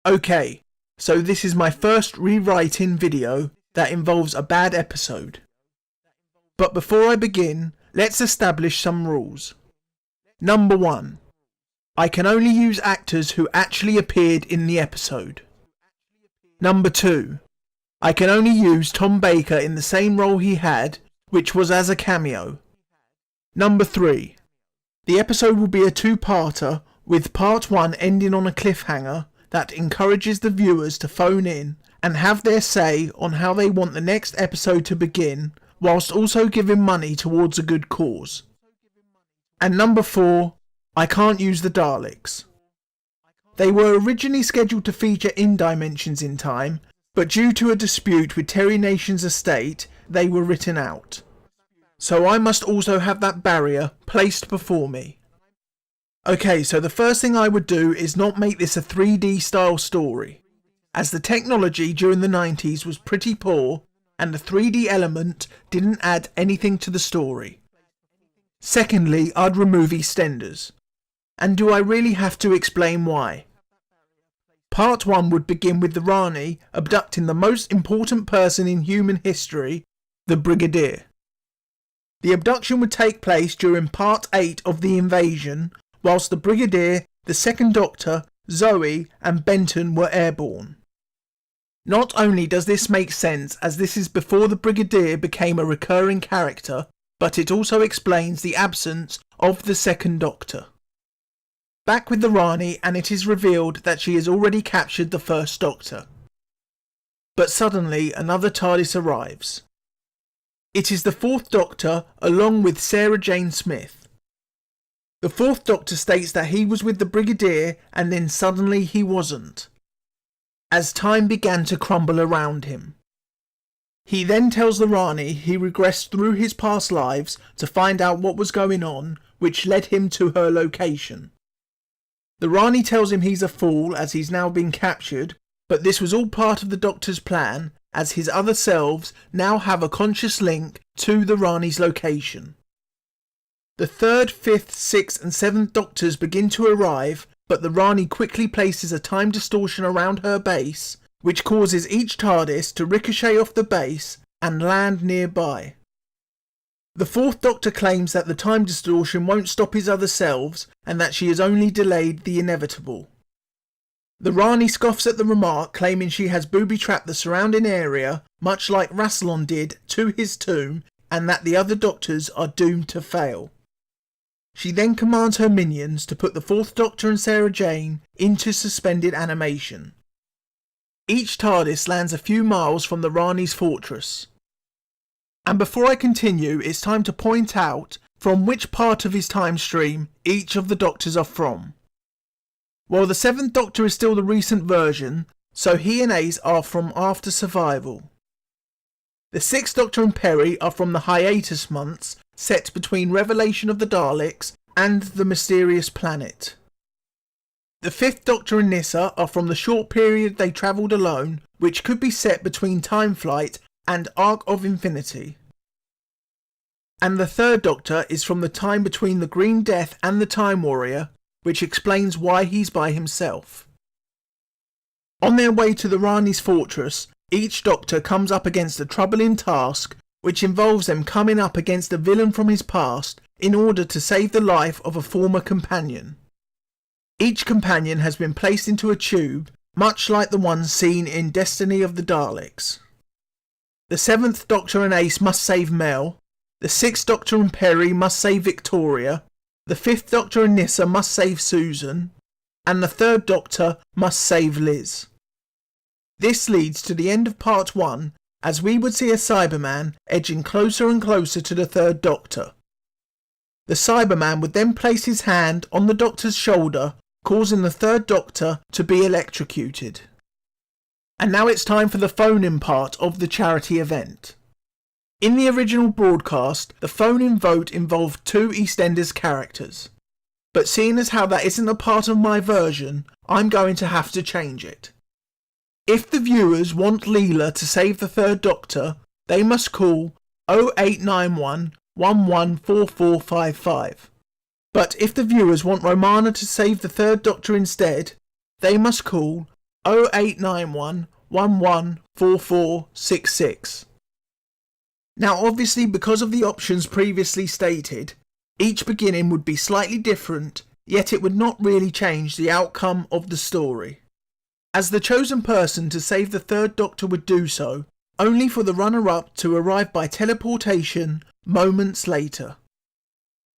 Okay, so this is my first rewriting video that involves a bad episode. But before I begin, let's establish some rules. Number 1. I can only use actors who actually appeared in the episode. Number 2. I can only use Tom Baker in the same role he had, which was as a cameo. Number 3. The episode will be a two-parter, with part 1 ending on a cliffhanger that encourages the viewers to phone in and have their say on how they want the next episode to begin, whilst also giving money towards a good cause. And number 4, I can't use the Daleks. They were originally scheduled to feature in Dimensions in Time, but due to a dispute with Terry Nation's estate, they were written out. So I must also have that barrier placed before me. Okay, so the first thing I would do is not make this a 3D style story, as the technology during the 90s was pretty poor and the 3D element didn't add anything to the story. Secondly, I'd remove EastEnders. And do I really have to explain why? Part 1 would begin with the Rani abducting the most important person in human history, the Brigadier. The abduction would take place during Part 8 of the invasion, whilst the Brigadier, the Second Doctor, Zoe and Benton were airborne. Not only does this make sense as this is before the Brigadier became a recurring character, but it also explains the absence of the Second Doctor. Back with the Rani, and it is revealed that she has already captured the First Doctor. But suddenly another TARDIS arrives. It is the Fourth Doctor along with Sarah Jane Smith. The Fourth Doctor states that he was with the Brigadier and then suddenly he wasn't, as time began to crumble around him. He then tells the Rani he regressed through his past lives to find out what was going on, which led him to her location. The Rani tells him he's a fool as he's now been captured, but this was all part of the Doctor's plan, as his other selves now have a conscious link to the Rani's location. The 3rd, 5th, 6th and 7th Doctors begin to arrive, but the Rani quickly places a time distortion around her base, which causes each TARDIS to ricochet off the base and land nearby. The 4th Doctor claims that the time distortion won't stop his other selves and that she has only delayed the inevitable. The Rani scoffs at the remark, claiming she has booby-trapped the surrounding area, much like Rassilon did to his tomb, and that the other Doctors are doomed to fail. She then commands her minions to put the 4th Doctor and Sarah Jane into suspended animation. Each TARDIS lands a few miles from the Rani's fortress. And before I continue, it's time to point out from which part of his time stream each of the Doctors are from. While the 7th Doctor is still the recent version, so he and Ace are from after Survival. The 6th Doctor and Perry are from the hiatus months set between Revelation of the Daleks and the Mysterious Planet. The 5th Doctor and Nyssa are from the short period they travelled alone, which could be set between Time Flight and Arc of Infinity. And the 3rd Doctor is from the time between the Green Death and the Time Warrior, which explains why he's by himself. On their way to the Rani's fortress, each Doctor comes up against a troubling task which involves them coming up against a villain from his past in order to save the life of a former companion. Each companion has been placed into a tube, much like the ones seen in Destiny of the Daleks. The 7th Doctor and Ace must save Mel, the 6th Doctor and Perry must save Victoria, the 5th Doctor and Nyssa must save Susan, and the 3rd Doctor must save Liz. This leads to the end of Part 1, as we would see a Cyberman edging closer and closer to the 3rd Doctor. The Cyberman would then place his hand on the Doctor's shoulder, causing the 3rd Doctor to be electrocuted. And now it's time for the phone-in part of the charity event. In the original broadcast, the phone-in vote involved 2 EastEnders characters. But seeing as how that isn't a part of my version, I'm going to have to change it. If the viewers want Leela to save the 3rd Doctor, they must call 0891 114455. But if the viewers want Romana to save the 3rd Doctor instead, they must call 0891 114466. Now obviously, because of the options previously stated, each beginning would be slightly different, yet it would not really change the outcome of the story, as the chosen person to save the third Doctor would do so, only for the runner-up to arrive by teleportation moments later.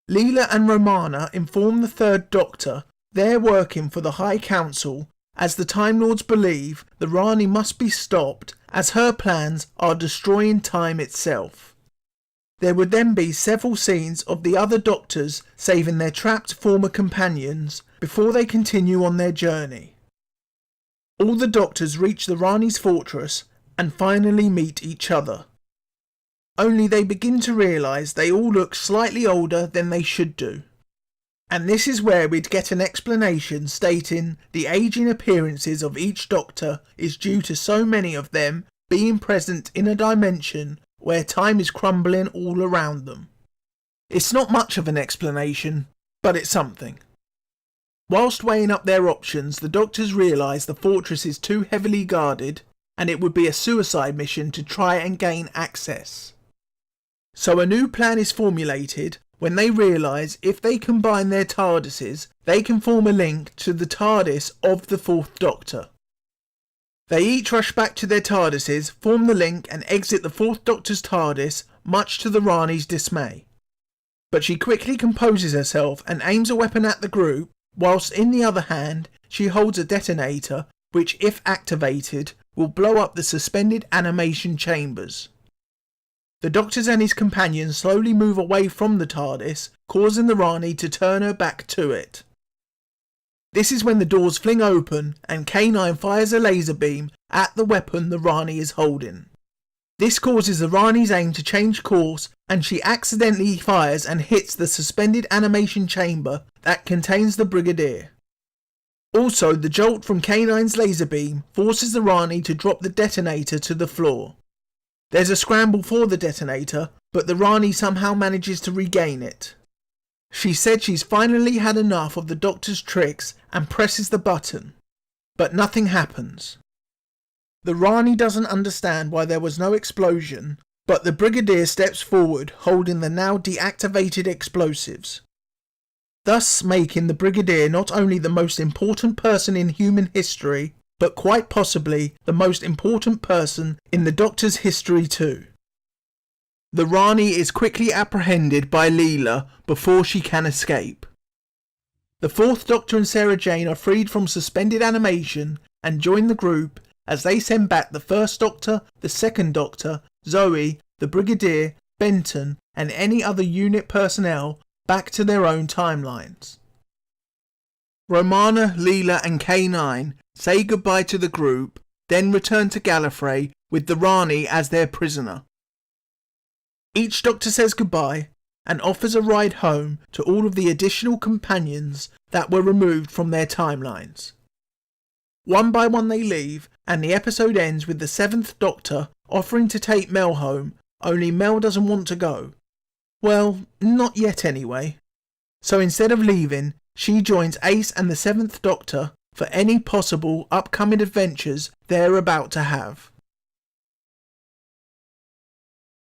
Leela and Romana inform the third Doctor they're working for the High Council, as the Time Lords believe the Rani must be stopped, as her plans are destroying time itself. There would then be several scenes of the other Doctors saving their trapped former companions before they continue on their journey. All the Doctors reach the Rani's fortress and finally meet each other. Only they begin to realise they all look slightly older than they should do. And this is where we'd get an explanation stating the aging appearances of each Doctor is due to so many of them being present in a dimension where time is crumbling all around them. It's not much of an explanation, but it's something. Whilst weighing up their options, the Doctors realise the fortress is too heavily guarded and it would be a suicide mission to try and gain access. So a new plan is formulated when they realise if they combine their TARDISes, they can form a link to the TARDIS of the fourth Doctor. They each rush back to their TARDISes, form the link and exit the fourth Doctor's TARDIS, much to the Rani's dismay. But she quickly composes herself and aims a weapon at the group, whilst in the other hand she holds a detonator which, if activated, will blow up the suspended animation chambers. The Doctors and his companions slowly move away from the TARDIS, causing the Rani to turn her back to it. This is when the doors fling open and K9 fires a laser beam at the weapon the Rani is holding. This causes the Rani's aim to change course and she accidentally fires and hits the suspended animation chamber that contains the Brigadier. Also, the jolt from K9's laser beam forces the Rani to drop the detonator to the floor. There's a scramble for the detonator, but the Rani somehow manages to regain it. She said she's finally had enough of the Doctor's tricks and presses the button, but nothing happens. The Rani doesn't understand why there was no explosion, but the Brigadier steps forward holding the now deactivated explosives, thus making the Brigadier not only the most important person in human history, but quite possibly the most important person in the Doctor's history too. The Rani is quickly apprehended by Leela before she can escape. The fourth Doctor and Sarah Jane are freed from suspended animation and join the group as they send back the first Doctor, the second Doctor, Zoe, the Brigadier, Benton and any other unit personnel back to their own timelines. Romana, Leela and K9 say goodbye to the group, then return to Gallifrey with the Rani as their prisoner. Each Doctor says goodbye and offers a ride home to all of the additional companions that were removed from their timelines. One by one they leave and the episode ends with the seventh Doctor offering to take Mel home, only Mel doesn't want to go. Well, not yet anyway. So instead of leaving, she joins Ace and the seventh Doctor for any possible upcoming adventures they're about to have.